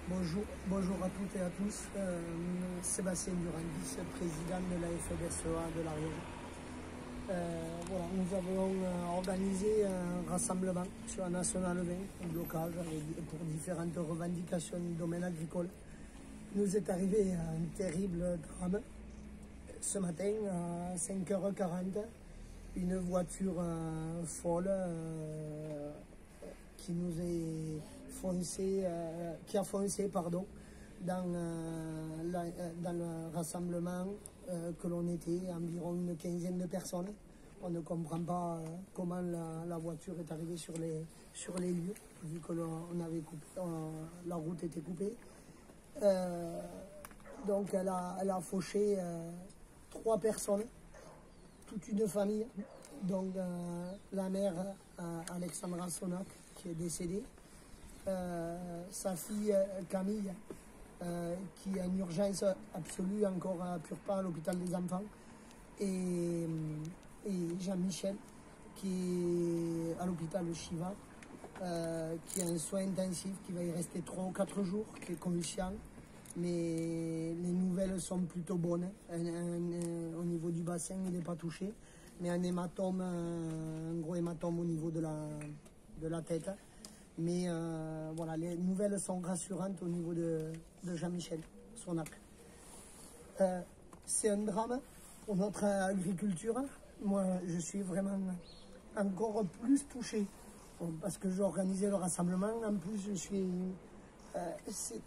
Bonjour à toutes et à tous. Sébastien Durandis, président de la FDSEA de l'Ariège. Voilà, nous avons organisé un rassemblement sur la Nationale 20, un blocage pour différentes revendications du domaine agricole. Nous est arrivé un terrible drame. Ce matin, à 5h40, une voiture folle qui a foncé dans le rassemblement que l'on était, environ une quinzaine de personnes. On ne comprend pas comment la voiture est arrivée sur les lieux, vu que la route était coupée. Donc elle a fauché 3 personnes, toute une famille, donc la mère Alexandra Sonac qui est décédée, sa fille Camille qui est en urgence absolue encore à Purpan à l'hôpital des enfants, et Jean-Michel qui est à l'hôpital de Chiva, qui a un soin intensif, qui va y rester 3 ou 4 jours, qui est convulsant. Mais les nouvelles sont plutôt bonnes. Au niveau du bassin, il n'est pas touché, mais un gros hématome au niveau de la tête. Mais voilà, les nouvelles sont rassurantes au niveau de Jean-Michel Sonac. C'est un drame pour notre agriculture. Moi, je suis vraiment encore plus touché parce que j'ai organisé le rassemblement. En plus,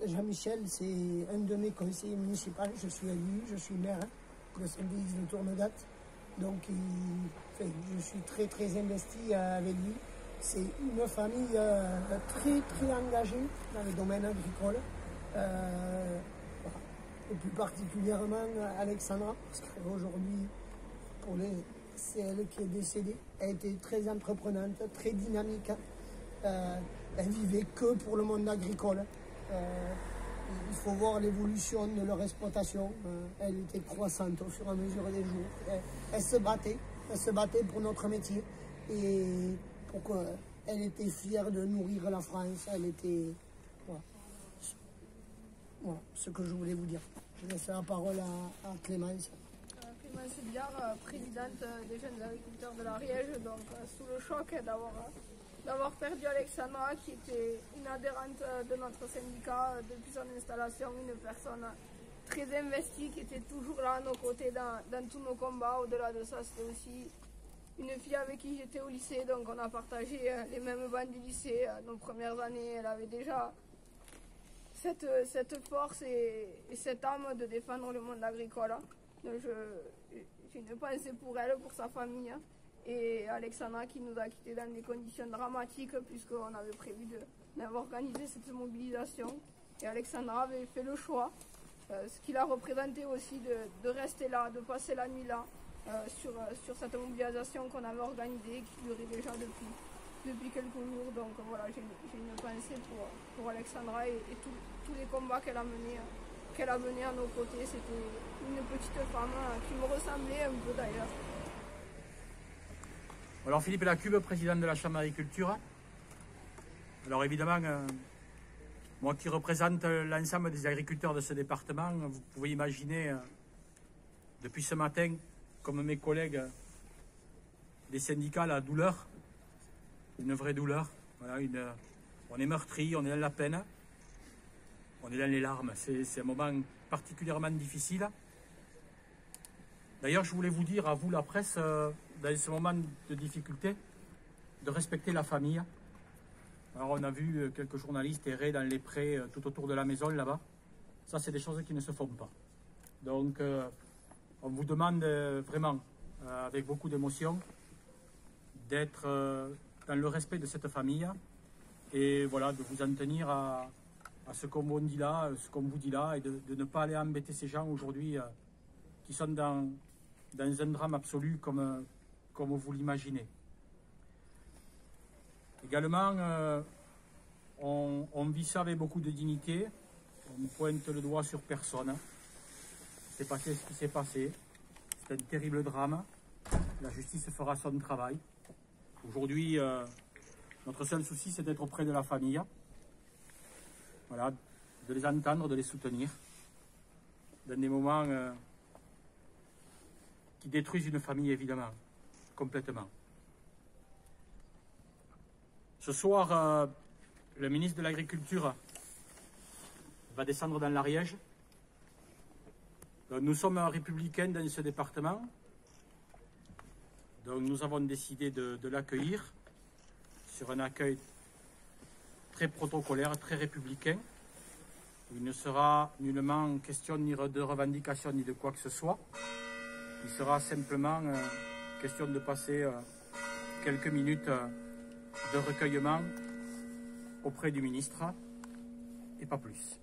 Jean-Michel, c'est un de mes conseillers municipaux. Je suis élu, je suis maire de Saint-Denis de Tournegat. Donc, je suis très très investi avec lui. C'est une famille très très engagée dans le domaine agricole. Et plus particulièrement Alexandra, parce qu'aujourd'hui, c'est elle qui est décédée. Elle était très entreprenante, très dynamique. Elle vivait que pour le monde agricole. Il faut voir l'évolution de leur exploitation. Elle était croissante au fur et à mesure des jours. Elle se battait pour notre métier. Et pourquoi elle était fière de nourrir la France. Elle était... Voilà ce que je voulais vous dire. Je laisse la parole à Clémence. Clémence Biard, présidente des jeunes agriculteurs de l'Ariège, donc sous le choc d'avoir perdu Alexandra, qui était une adhérente de notre syndicat depuis son installation, une personne très investie, qui était toujours là à nos côtés dans tous nos combats. Au-delà de ça, c'était aussi une fille avec qui j'étais au lycée, donc on a partagé les mêmes bancs du lycée. Nos premières années, elle avait déjà cette force et cette âme de défendre le monde agricole. Donc j'ai une pensée pour elle, pour sa famille, et Alexandra qui nous a quittés dans des conditions dramatiques, puisqu'on avait prévu d'organiser cette mobilisation. Et Alexandra avait fait le choix, ce qui l'a représenté aussi, de rester là, de passer la nuit là, sur cette mobilisation qu'on avait organisée, qui durait déjà depuis quelques jours. Donc voilà, j'ai une pensée pour Alexandra et tous les combats qu'elle a menés à nos côtés. C'était une petite femme qui me ressemblait un peu d'ailleurs. Alors Philippe Lacube, président de la Chambre d'agriculture. Alors évidemment, moi qui représente l'ensemble des agriculteurs de ce département, vous pouvez imaginer depuis ce matin, comme mes collègues des syndicats, la douleur, une vraie douleur. Voilà, on est meurtri, on est dans la peine, on est dans les larmes. C'est un moment particulièrement difficile. D'ailleurs, je voulais vous dire à vous, la presse, dans ce moment de difficulté, de respecter la famille. Alors, on a vu quelques journalistes errer dans les prés tout autour de la maison, là-bas. Ça, c'est des choses qui ne se font pas. Donc, on vous demande vraiment, avec beaucoup d'émotion, d'être dans le respect de cette famille et voilà, de vous en tenir à ce qu'on vous dit là, et de ne pas aller embêter ces gens aujourd'hui qui sont dans un drame absolu comme vous l'imaginez. Également, on vit ça avec beaucoup de dignité, on pointe le doigt sur personne. C'est passé ce qui s'est passé, c'est un terrible drame, la justice fera son travail. Aujourd'hui, notre seul souci, c'est d'être auprès de la famille, voilà, de les entendre, de les soutenir dans des moments qui détruisent une famille, évidemment, complètement. Ce soir, le ministre de l'Agriculture va descendre dans l'Ariège. Nous sommes républicains dans ce département, donc nous avons décidé de l'accueillir sur un accueil très protocolaire, très républicain. Il ne sera nullement question ni de revendication ni de quoi que ce soit. Il sera simplement question de passer quelques minutes de recueillement auprès du ministre et pas plus.